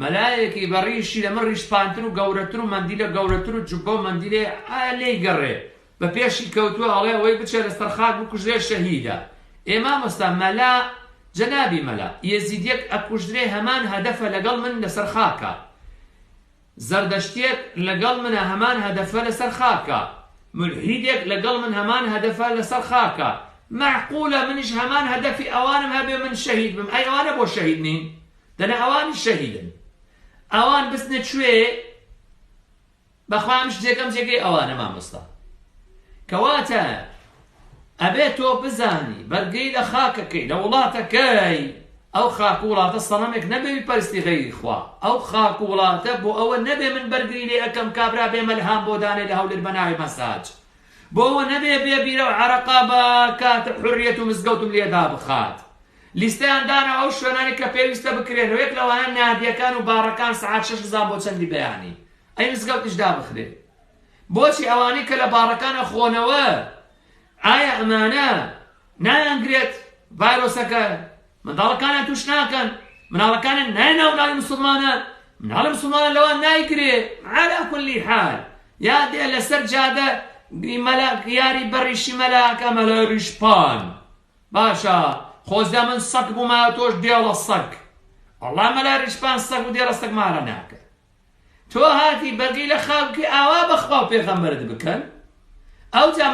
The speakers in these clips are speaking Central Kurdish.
مەلایەکی بەڕیشی لە من ڕیشپانتر و گەورەتر و مەندیلە گەورەتر و جوبە و مەندیلێ لێی گەڕێ بە پێشی کەوتووە ئەڵێ ئەوەی بچێ لە سەرخاک بکوژرێ شەهیدە. ئێمە مەستا مەلا جەنابی مەلا یەزیدیەک ئەکوژرێ هەمان هەدەفە لەگەڵ من لەسەر خاکە، زەردەشتێک لەگەڵ منە هەمان هەدەفە لەسەر خاکە، ملحیدێک لەگەڵ من هەمان هەدەفە لەسەر خاکە. معقولە منیش هەمان هەدەفی ئەوانم هەبێ من شەهید بم؟ ئەی ئەوانە بۆ شەهید نین؟ دەنا ئەوانی شەهیدن، ئەوان بستنە کوێ؟ بەخوام شتێکەم جێگەی ئەوانە مامۆستا. کەواتە ئەبێ تۆ بزانی بەرگەی لە خاکەکەی لە وڵاتەکەی، ئەو خاک و وڵاتە سەڵەمێک نەبێ پەرستی غەیری خوا، ئەو خاک و وڵاتە بۆ ئەوە نەبێ من بەرگری لێ ئەەکەم کابرا بێ مەلهام بۆ دانێ لە هەولێر بەناوی مەساج، بۆ ئەوە نەبێ بێ بیرە و عەرەقا بە کاتە حوریەت و مزگەوتم لێدا بخات. لیستەیان دانا ئەو شوێنانی کە پێویستە بکرێنەوە، یەک لەوانە نادیەکان و باڕەکان سەعات 6,000 بۆ چەندی بەیانی، ئەی مزگەوتش دابخرێ. بۆچی ئەوانەی کە لە باڕەکانە خۆنەوە ئایا ئەمانە نایانگرێت ڤایرۆسەکە؟ منداڵەکانیان توش ناکەن، مناڵەکانیان نایناو مناڵی مسلمانان، مناڵی مسلمانان لەوان نایگرێ. عەلا کولی حال یا دێ لەسەر جادە یاری بەڕیشی مەلاکە مەلای ڕیشپان باشە خۆزدا من سەگ بوومە تۆش دێڵە سەگ، وەڵا مەلای ڕیشپان سەگ و دێڵە سەگ مارە ناکە. تۆ هاتی بەرگەی لە خاڵکی ئاوا بەخوا و پێغەمبەرت بکەن، ئەوجا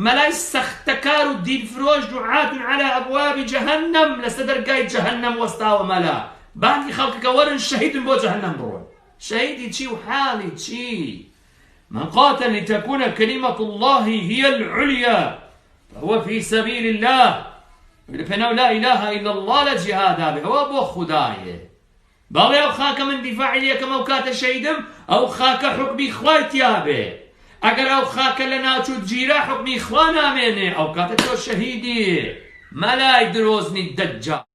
مەلای سەختەکار و دیلفرۆش دوعات عەلا ئەبوابی جەهەنەم لەسەر دەرگای جەهەنەم وەستاوە مەلا بانگی خەڵکەکە وەرن شەهیدن بۆ جەهەنەم بڕۆن. شەهیدی چی و حاڵی چی؟ من قاتل لتكون كلمة الله هي العليا فهو في سبيل الله، فإنه لا إله إلا الله لجهاد به هو بو خدايه. بەڵێ ئەو خاکە من دیفاعی لێکەم ئەو کاتە شەهیدم، ئەو خاکە حکمی خوای تیابێ. ئەگەر ئەو خاکە لە ناوچوو جیرە حکمی خوا نامێنێ، ئەو کاتە تۆ شەهیدی مەلای درۆزنی دەجال.